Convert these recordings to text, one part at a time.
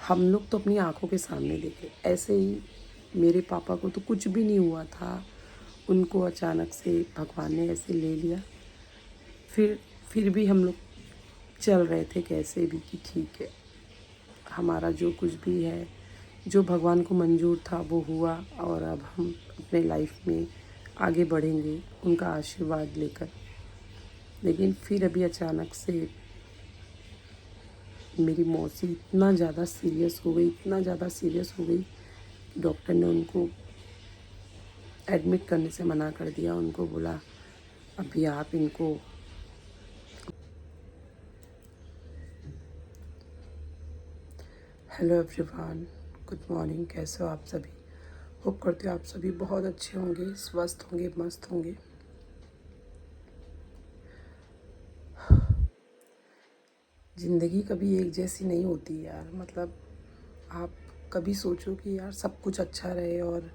हम लोग तो अपनी आँखों के सामने देखे। ऐसे ही मेरे पापा को तो कुछ भी नहीं हुआ था, उनको अचानक से भगवान ने ऐसे ले लिया। फिर भी हम लोग चल रहे थे कैसे भी कि ठीक है, हमारा जो कुछ भी है, जो भगवान को मंजूर था वो हुआ और अब हम अपने लाइफ में आगे बढ़ेंगे उनका आशीर्वाद लेकर। लेकिन फिर अभी अचानक से मेरी मौसी इतना ज़्यादा सीरियस हो गई, इतना ज़्यादा सीरियस हो गई कि डॉक्टर ने उनको एडमिट करने से मना कर दिया। उनको बोला अभी आप इनको हेलो एवरीवन, गुड मॉर्निंग। कैसे हो आप सभी? होप करते हो आप सभी बहुत अच्छे होंगे, स्वस्थ होंगे, मस्त होंगे। ज़िंदगी कभी एक जैसी नहीं होती यार। मतलब आप कभी सोचो कि यार सब कुछ अच्छा रहे और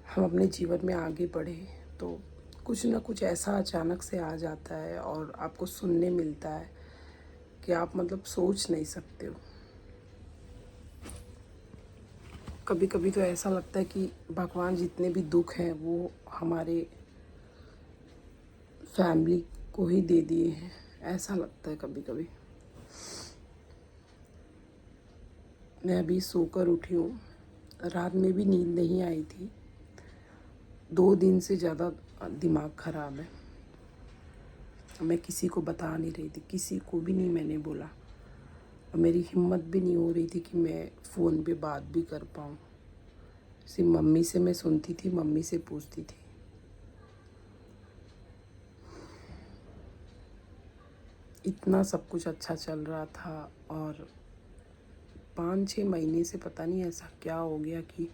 हम अपने जीवन में आगे बढ़े, तो कुछ ना कुछ ऐसा अचानक से आ जाता है और आपको सुनने मिलता है कि आप मतलब सोच नहीं सकते हो। कभी कभी तो ऐसा लगता है कि भगवान जितने भी दुख हैं वो हमारे फैमिली को ही दे दिए हैं, ऐसा लगता है कभी कभी। मैं अभी सोकर उठी हूँ, रात में भी नींद नहीं आई थी। 2 दिन से ज़्यादा दिमाग ख़राब है। मैं किसी को बता नहीं रही थी, किसी को भी नहीं मैंने बोला, और मेरी हिम्मत भी नहीं हो रही थी कि मैं फ़ोन पे बात भी कर पाऊँ। सिर्फ मम्मी से मैं सुनती थी, मम्मी से पूछती थी। इतना सब कुछ अच्छा चल रहा था और 5-6 महीने से पता नहीं ऐसा क्या हो गया कि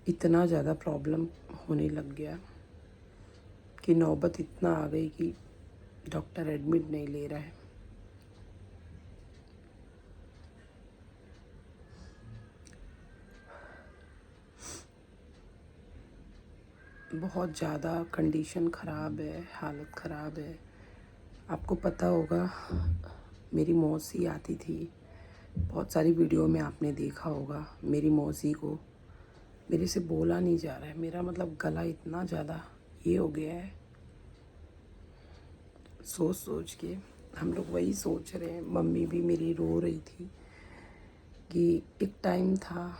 इतना ज़्यादा प्रॉब्लम होने लग गया कि नौबत इतना आ गई कि डॉक्टर एडमिट नहीं ले रहा है। बहुत ज़्यादा कंडीशन ख़राब है, हालत ख़राब है। आपको पता होगा मेरी मौसी आती थी, बहुत सारी वीडियो में आपने देखा होगा मेरी मौसी को। मेरे से बोला नहीं जा रहा है, मेरा मतलब गला इतना ज़्यादा ये हो गया है। सोच सोच के हम लोग वही सोच रहे हैं। मम्मी भी मेरी रो रही थी कि एक टाइम था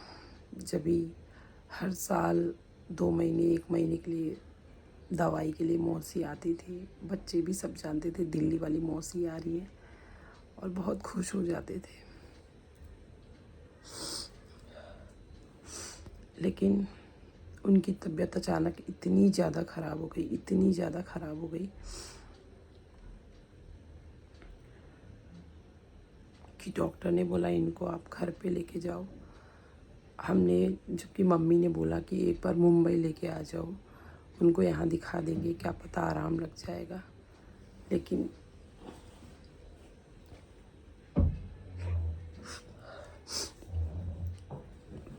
जब भी हर साल 2 महीने 1 महीने के लिए दवाई के लिए मौसी आती थी। बच्चे भी सब जानते थे दिल्ली वाली मौसी आ रही है, और बहुत खुश हो जाते थे। लेकिन उनकी तबीयत अचानक इतनी ज़्यादा ख़राब हो गई, इतनी ज़्यादा ख़राब हो गई कि डॉक्टर ने बोला इनको आप घर पे लेके जाओ। हमने, जबकि मम्मी ने बोला कि एक बार मुंबई लेके आ जाओ, उनको यहाँ दिखा देंगे, क्या पता आराम लग जाएगा। लेकिन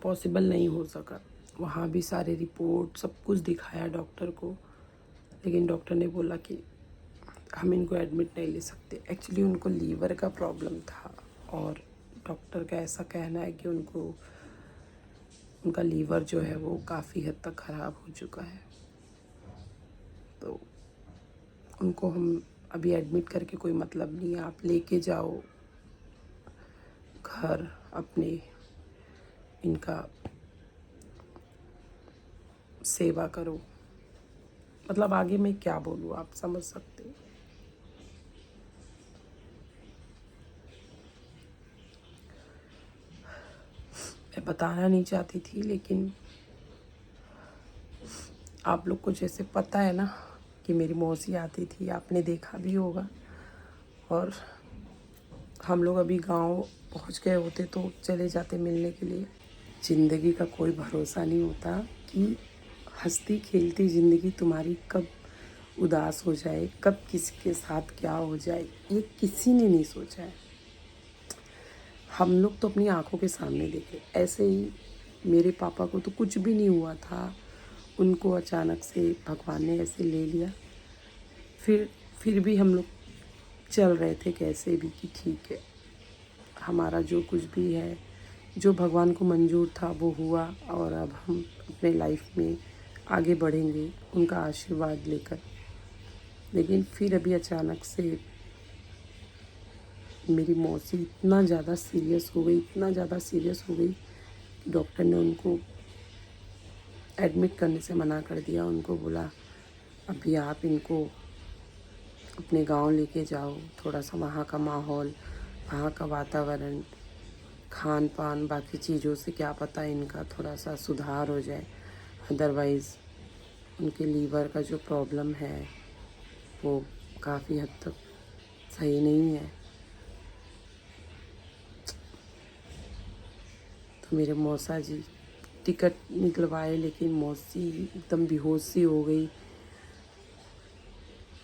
पॉसिबल नहीं हो सका। वहाँ भी सारे रिपोर्ट सब कुछ दिखाया डॉक्टर को, लेकिन डॉक्टर ने बोला कि हम इनको एडमिट नहीं ले सकते। एक्चुअली उनको लीवर का प्रॉब्लम था और डॉक्टर का ऐसा कहना है कि उनका लीवर जो है वो काफ़ी हद तक ख़राब हो चुका है। तो उनको हम अभी एडमिट करके कोई मतलब नहीं है। आप लेके जाओ घर अपने, इनका सेवा करो। मतलब आगे मैं क्या बोलूँ, आप समझ सकते हो। मैं बताना नहीं चाहती थी, लेकिन आप लोग को जैसे पता है ना कि मेरी मौसी आती थी, आपने देखा भी होगा। और हम लोग अभी गांव पहुंच गए होते तो चले जाते मिलने के लिए। ज़िंदगी का कोई भरोसा नहीं होता कि हंसती खेलती ज़िंदगी तुम्हारी कब उदास हो जाए, कब किसके साथ क्या हो जाए, ये किसी ने नहीं सोचा है। हम लोग तो अपनी आँखों के सामने देखे। ऐसे ही मेरे पापा को तो कुछ भी नहीं हुआ था, उनको अचानक से भगवान ने ऐसे ले लिया। फिर भी हम लोग चल रहे थे कैसे भी कि ठीक है, हमारा जो कुछ भी है, जो भगवान को मंजूर था वो हुआ, और अब हम अपने लाइफ में आगे बढ़ेंगे उनका आशीर्वाद लेकर। लेकिन फिर अभी अचानक से मेरी मौसी इतना ज़्यादा सीरियस हो गई, इतना ज़्यादा सीरियस हो गई कि डॉक्टर ने उनको एडमिट करने से मना कर दिया। उनको बोला अभी आप इनको अपने गांव लेके जाओ, थोड़ा सा वहाँ का माहौल, वहाँ का वातावरण, खान पान, बाकी चीज़ों से क्या पता इनका थोड़ा सा सुधार हो जाए। अदरवाइज़ उनके लीवर का जो प्रॉब्लम है वो काफ़ी हद तक सही नहीं है। तो मेरे मौसा जी टिकट निकलवाए, लेकिन मौसी एकदम बेहोश सी हो गई।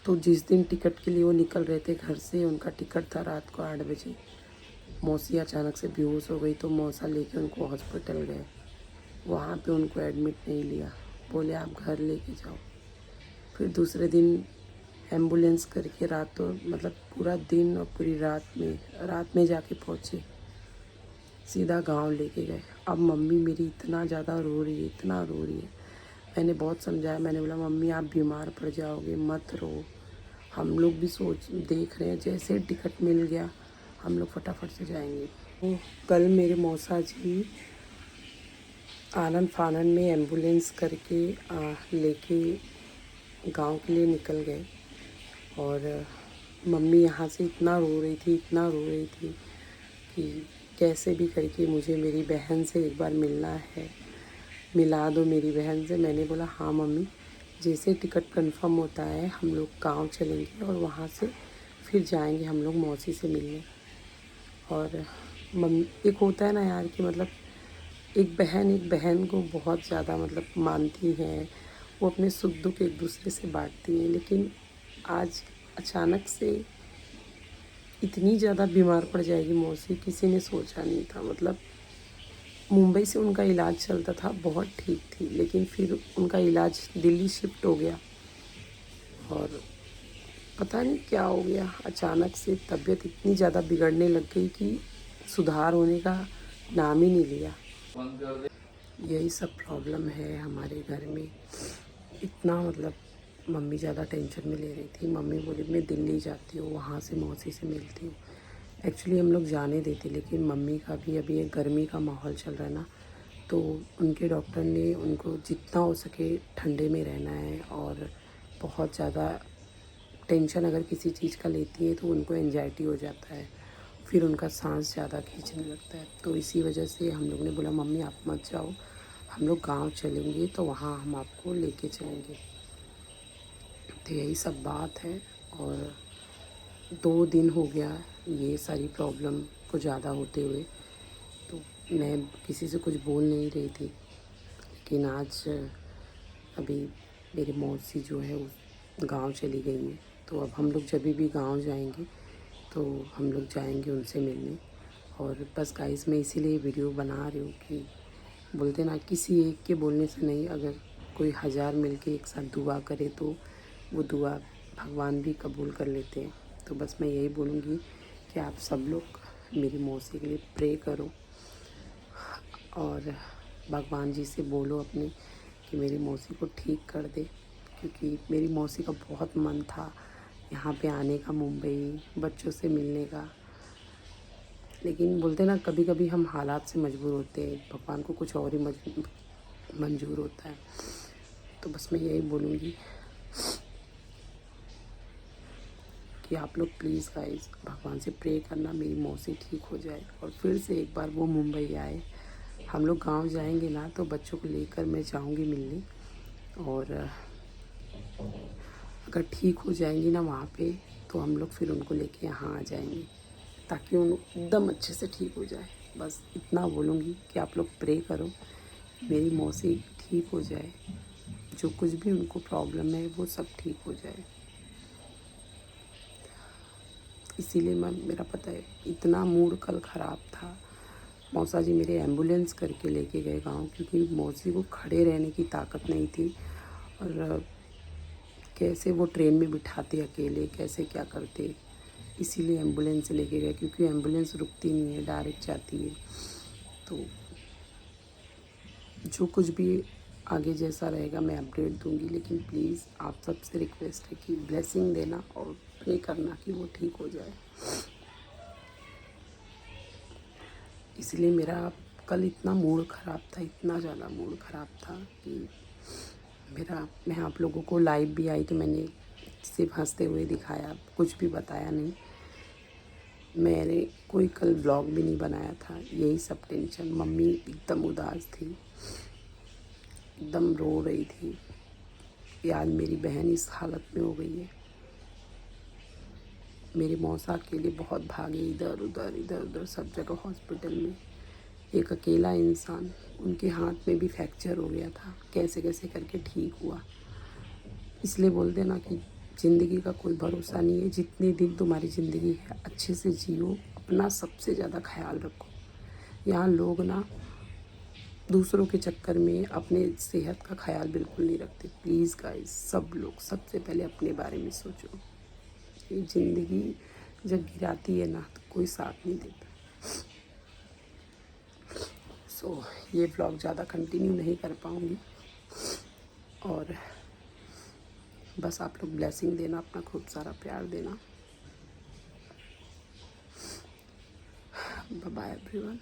तो जिस दिन टिकट के लिए वो निकल रहे थे घर से, उनका टिकट था रात को 8 बजे, मौसी अचानक से बेहोश हो गई। तो मौसा लेके उनको हॉस्पिटल गए। वहाँ पे उनको एडमिट नहीं लिया, बोले आप घर लेके जाओ। फिर दूसरे दिन एम्बुलेंस करके मतलब पूरा दिन और पूरी रात में जाके पहुँचे, सीधा गांव लेके गए। अब मम्मी मेरी इतना ज़्यादा रो रही है, इतना रो रही है। मैंने बहुत समझाया, मैंने बोला मम्मी आप बीमार पड़ जाओगे, मत रो। हम लोग भी देख रहे हैं, जैसे टिकट मिल गया हम लोग फटाफट से जाएंगे। तो कल मेरे मौसा जी आनन फानन में एम्बुलेंस करके लेके गांव के लिए निकल गए। और मम्मी यहाँ से इतना रो रही थी, इतना रो रही थी कि कैसे भी करके मुझे मेरी बहन से एक बार मिलना है, मिला दो मेरी बहन से। मैंने बोला हाँ मम्मी, जैसे टिकट कंफर्म होता है हम लोग गांव चलेंगे और वहाँ से फिर जाएंगे हम लोग मौसी से मिलने। और मम्मी, एक होता है ना यार कि मतलब एक बहन को बहुत ज़्यादा मतलब मानती है, वो अपने सुख दुख एक दूसरे से बांटती हैं। लेकिन आज अचानक से इतनी ज़्यादा बीमार पड़ जाएगी मौसी, किसी ने सोचा नहीं था। मतलब मुंबई से उनका इलाज चलता था, बहुत ठीक थी, लेकिन फिर उनका इलाज दिल्ली शिफ्ट हो गया और पता नहीं क्या हो गया, अचानक से तबीयत इतनी ज़्यादा बिगड़ने लग गई कि सुधार होने का नाम ही नहीं लिया। यही सब प्रॉब्लम है हमारे घर में। इतना मतलब मम्मी ज़्यादा टेंशन में ले रही थी। मम्मी बोली मैं दिल्ली जाती हूँ, वहाँ से मौसी से मिलती हूँ। एक्चुअली हम लोग जाने देते, लेकिन मम्मी का भी अभी एक गर्मी का माहौल चल रहा है ना, तो उनके डॉक्टर ने उनको जितना हो सके ठंडे में रहना है। और बहुत ज़्यादा टेंशन अगर किसी चीज़ का लेती है तो उनको एंजाइटी हो जाता है, फिर उनका सांस ज़्यादा खींचने लगता है। तो इसी वजह से हम लोग ने बोला मम्मी आप मत जाओ, हम लोग गांव चलेंगे तो वहाँ हम आपको लेके चलेंगे। तो यही सब बात है। और 2 दिन हो गया ये सारी प्रॉब्लम को ज़्यादा होते हुए, तो मैं किसी से कुछ बोल नहीं रही थी। लेकिन आज अभी मेरी मौसी जो है वो गांव चली गई है, तो अब हम लोग जब भी गांव जाएंगे तो हम लोग जाएंगे उनसे मिलने। और बस गाइस मैं इसीलिए वीडियो बना रही हूँ कि बोलते ना किसी एक के बोलने से नहीं, अगर कोई 1000 मिल के एक साथ दुआ करे तो वो दुआ भगवान भी कबूल कर लेते हैं। तो बस मैं यही बोलूँगी कि आप सब लोग मेरी मौसी के लिए प्रे करो और भगवान जी से बोलो अपने कि मेरी मौसी को ठीक कर दे, क्योंकि मेरी मौसी का बहुत मन था यहाँ पे आने का, मुंबई बच्चों से मिलने का। लेकिन बोलते ना कभी कभी हम हालात से मजबूर होते हैं, भगवान को कुछ और ही मंजूर होता है। तो बस मैं यही बोलूँगी कि आप लोग प्लीज़ गाइस भगवान से प्रे करना मेरी मौसी ठीक हो जाए और फिर से एक बार वो मुंबई आए। हम लोग गांव जाएंगे ना तो बच्चों को लेकर मैं जाऊंगी मिलने, और अगर ठीक हो जाएंगी ना वहाँ पे तो हम लोग फिर उनको लेके यहाँ आ जाएंगे, ताकि उन एकदम अच्छे से ठीक हो जाए। बस इतना बोलूँगी कि आप लोग प्रे करो मेरी मौसी ठीक हो जाए, जो कुछ भी उनको प्रॉब्लम है वो सब ठीक हो जाए। इसीलिए मेरा पता है इतना मूड कल ख़राब था। मौसा जी मेरे एम्बुलेंस करके लेके गए गांव, क्योंकि मौसी को खड़े रहने की ताकत नहीं थी। और कैसे वो ट्रेन में बिठाते अकेले, कैसे क्या करते, इसीलिए एम्बुलेंस से लेके गए, क्योंकि एम्बुलेंस रुकती नहीं है, डायरेक्ट जाती है। तो जो कुछ भी आगे जैसा रहेगा मैं अपडेट दूंगी, लेकिन प्लीज़ आप सबसे रिक्वेस्ट है कि ब्लेसिंग देना और प्रे करना कि वो ठीक हो जाए। इसलिए मेरा कल इतना मूड ख़राब था, इतना ज़्यादा मूड ख़राब था कि मैं आप लोगों को लाइव भी आई तो मैंने सिर्फ हंसते हुए दिखाया, कुछ भी बताया नहीं। मैंने कोई कल व्लॉग भी नहीं बनाया था, यही सब टेंशन। मम्मी एकदम उदास थी, एकदम रो रही थी कि आज मेरी बहन इस हालत में हो गई है। मेरे मौसा अकेले बहुत भागे, इधर उधर सब जगह हॉस्पिटल में। एक अकेला इंसान, उनके हाथ में भी फ्रैक्चर हो गया था, कैसे कैसे करके ठीक हुआ। इसलिए बोलते ना कि ज़िंदगी का कोई भरोसा नहीं है। जितने दिन तुम्हारी ज़िंदगी है अच्छे से जियो, अपना सबसे ज़्यादा ख्याल रखो। यहाँ लोग ना दूसरों के चक्कर में अपने सेहत का ख्याल बिल्कुल नहीं रखते। प्लीज़ गाइस, सब लोग सबसे पहले अपने बारे में सोचो। ये ज़िंदगी जब गिराती है ना तो कोई साथ नहीं देता। सो ये व्लॉग ज़्यादा कंटिन्यू नहीं कर पाऊँगी, और बस आप लोग ब्लेसिंग देना, अपना खूब सारा प्यार देना। Bye bye everyone.